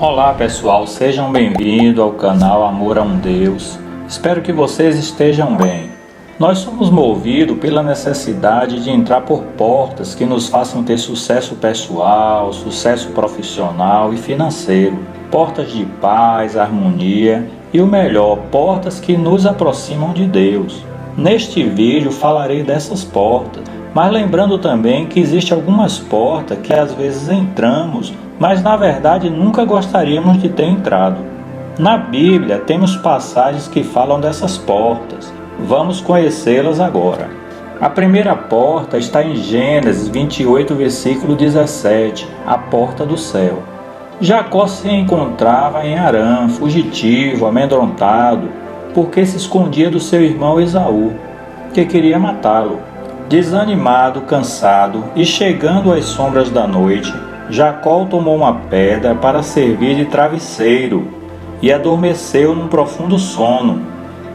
Olá pessoal, sejam bem-vindos ao canal Amor a um Deus. Espero que vocês estejam bem. Nós somos movidos pela necessidade de entrar por portas que nos façam ter sucesso pessoal, sucesso profissional e financeiro. Portas de paz, harmonia e o melhor, portas que nos aproximam de Deus. Neste vídeo falarei dessas portas, mas lembrando também que existem algumas portas que às vezes entramos, mas na verdade nunca gostaríamos de ter entrado. Na Bíblia temos passagens que falam dessas portas. Vamos conhecê-las agora. A primeira porta está em Gênesis 28, versículo 17, a porta do céu. Jacó se encontrava em Harã, fugitivo, amedrontado, porque se escondia do seu irmão Esaú, que queria matá-lo. Desanimado, cansado e chegando às sombras da noite, Jacó tomou uma pedra para servir de travesseiro e adormeceu num profundo sono.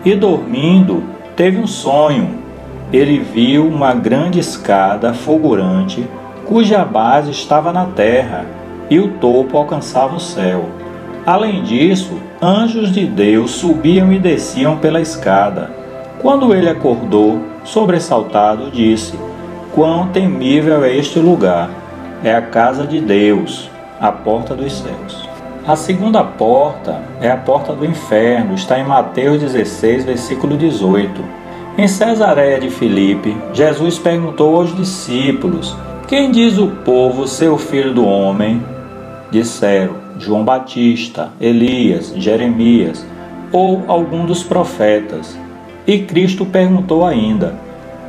E dormindo, teve um sonho. Ele viu uma grande escada fulgurante, cuja base estava na terra e o topo alcançava o céu. Além disso, anjos de Deus subiam e desciam pela escada. Quando ele acordou, sobressaltado, disse: "Quão temível é este lugar! É a casa de Deus, a porta dos céus." A segunda porta é a porta do inferno, está em Mateus 16, versículo 18. Em Cesareia de Filipe, Jesus perguntou aos discípulos: "Quem diz o povo ser o filho do homem?" Disseram: "João Batista, Elias, Jeremias ou algum dos profetas." E Cristo perguntou ainda: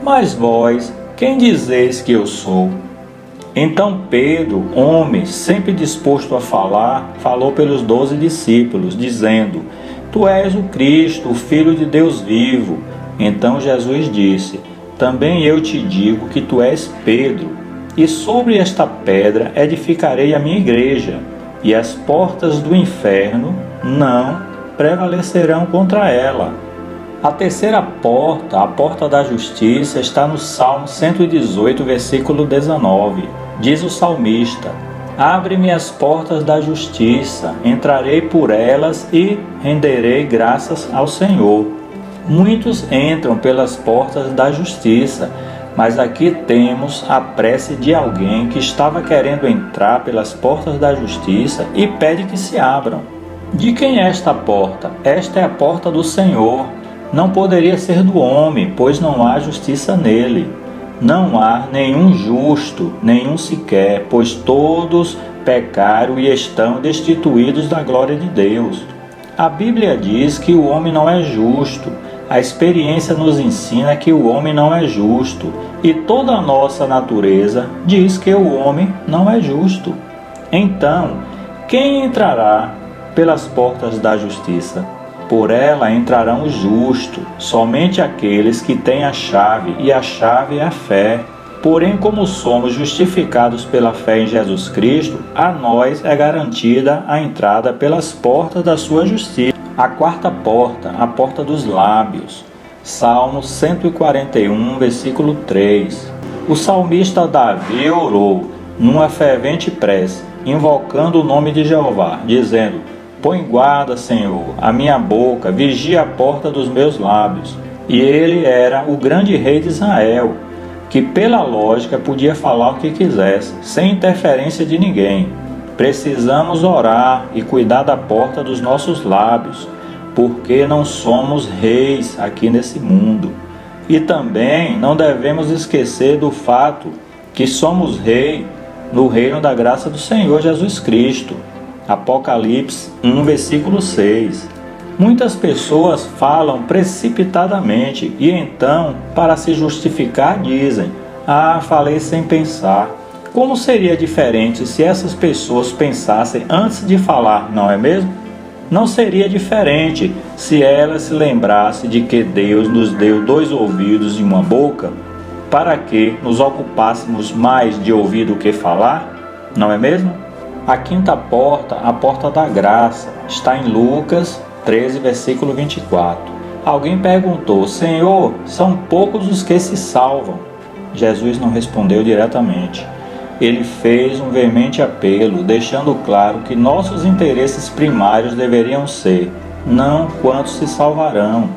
"Mas vós, quem dizeis que eu sou?" Então Pedro, homem sempre disposto a falar, falou pelos 12 discípulos, dizendo: "Tu és o Cristo, o Filho de Deus vivo." Então Jesus disse: "Também eu te digo que tu és Pedro, e sobre esta pedra edificarei a minha igreja, e as portas do inferno não prevalecerão contra ela." A terceira porta, a porta da justiça, está no Salmo 118, versículo 19. Diz o salmista: "Abre-me as portas da justiça, entrarei por elas e renderei graças ao Senhor." Muitos entram pelas portas da justiça, mas aqui temos a prece de alguém que estava querendo entrar pelas portas da justiça e pede que se abram. De quem é esta porta? Esta é a porta do Senhor. Não poderia ser do homem, pois não há justiça nele. Não há nenhum justo, nenhum sequer, pois todos pecaram e estão destituídos da glória de Deus. A Bíblia diz que o homem não é justo. A experiência nos ensina que o homem não é justo. E toda a nossa natureza diz que o homem não é justo. Então, quem entrará pelas portas da justiça? Por ela entrarão os justos, somente aqueles que têm a chave, e a chave é a fé. Porém, como somos justificados pela fé em Jesus Cristo, a nós é garantida a entrada pelas portas da sua justiça. A quarta porta, a porta dos lábios. Salmo 141, versículo 3. O salmista Davi orou numa fervente prece, invocando o nome de Jeová, dizendo: "Põe guarda, Senhor, a minha boca, vigia a porta dos meus lábios." E ele era o grande rei de Israel, que pela lógica podia falar o que quisesse, sem interferência de ninguém. Precisamos orar e cuidar da porta dos nossos lábios, porque não somos reis aqui nesse mundo. E também não devemos esquecer do fato que somos rei no reino da graça do Senhor Jesus Cristo. Apocalipse 1, versículo 6. Muitas pessoas falam precipitadamente e então, para se justificar, dizem: "Ah, falei sem pensar." Como seria diferente se essas pessoas pensassem antes de falar, não é mesmo? Não seria diferente se elas se lembrassem de que Deus nos deu 2 ouvidos e uma boca para que nos ocupássemos mais de ouvir do que falar, não é mesmo? A quinta porta, a porta da graça, está em Lucas 13, versículo 24. Alguém perguntou: "Senhor, são poucos os que se salvam?" Jesus não respondeu diretamente: ele fez um veemente apelo, deixando claro que nossos interesses primários deveriam ser não quantos se salvarão,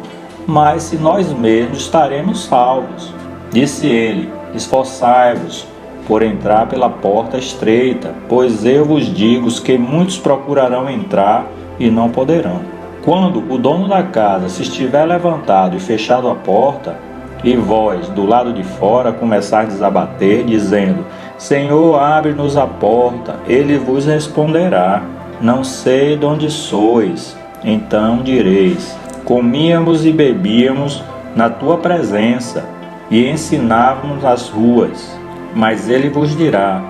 mas se nós mesmos estaremos salvos. Disse ele: esforçai-vos por entrar pela porta estreita, pois eu vos digo que muitos procurarão entrar e não poderão. Quando o dono da casa se estiver levantado e fechado a porta, e vós, do lado de fora, começardes a bater, dizendo: Senhor, abre-nos a porta, ele vos responderá: não sei de onde sois. Então direis: comíamos e bebíamos na tua presença, e ensinávamos as ruas. Mas ele vos dirá: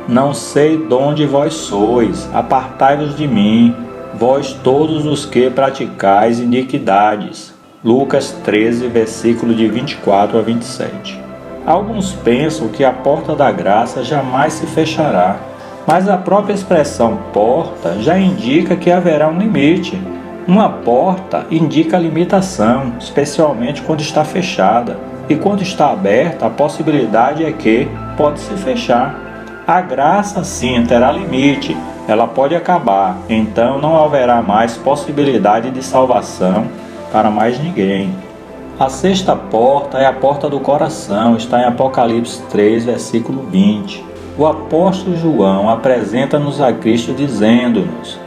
não sei de onde vós sois, apartai-vos de mim, vós todos os que praticais iniquidades. Lucas 13, versículo de 24 a 27. Alguns pensam que a porta da graça jamais se fechará, mas a própria expressão porta já indica que haverá um limite. Uma porta indica limitação, especialmente quando está fechada, e quando está aberta, a possibilidade é que pode se fechar. A graça, sim, terá limite, ela pode acabar, então não haverá mais possibilidade de salvação para mais ninguém. A sexta porta é a porta do coração, está em Apocalipse 3, versículo 20. O apóstolo João apresenta-nos a Cristo dizendo-nos: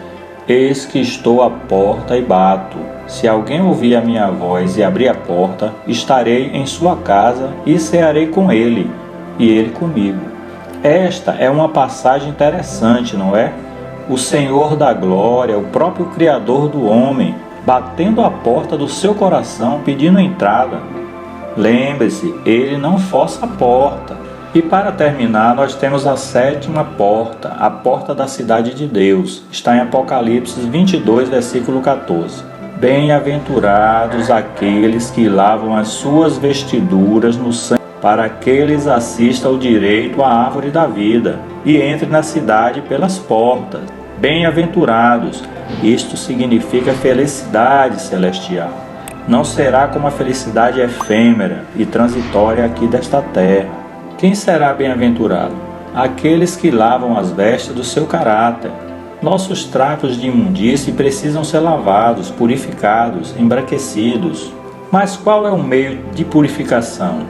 eis que estou à porta e bato. Se alguém ouvir a minha voz e abrir a porta, estarei em sua casa e cearei com ele, e ele comigo. Esta é uma passagem interessante, não é? O Senhor da glória, o próprio Criador do homem, batendo a porta do seu coração, pedindo entrada. Lembre-se, ele não força a porta. E para terminar, nós temos a sétima porta, a porta da cidade de Deus. Está em Apocalipse 22, versículo 14. Bem-aventurados aqueles que lavam as suas vestiduras no sangue, para que eles assistam ao direito à árvore da vida e entrem na cidade pelas portas. Bem-aventurados, isto significa felicidade celestial. Não será como a felicidade efêmera e transitória aqui desta terra. Quem será bem-aventurado? Aqueles que lavam as vestes do seu caráter. Nossos trapos de imundície precisam ser lavados, purificados, embranquecidos. Mas qual é o meio de purificação?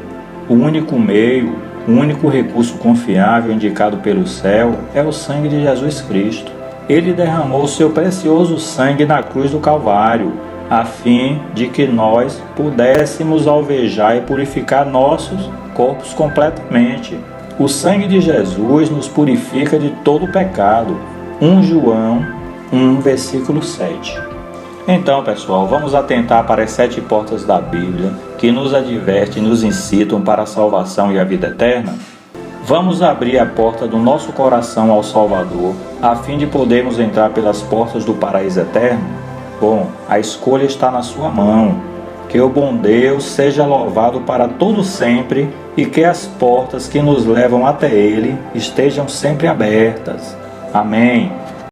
O único meio, o único recurso confiável indicado pelo céu é o sangue de Jesus Cristo. Ele derramou seu precioso sangue na cruz do Calvário, a fim de que nós pudéssemos alvejar e purificar nossos corpos completamente. O sangue de Jesus nos purifica de todo pecado. 1 João 1, versículo 7. Então, pessoal, vamos atentar para as 7 portas da Bíblia que nos advertem e nos incitam para a salvação e a vida eterna? Vamos abrir a porta do nosso coração ao Salvador, a fim de podermos entrar pelas portas do paraíso eterno? Bom, a escolha está na sua mão. Que o bom Deus seja louvado para todo sempre e que as portas que nos levam até Ele estejam sempre abertas. Amém.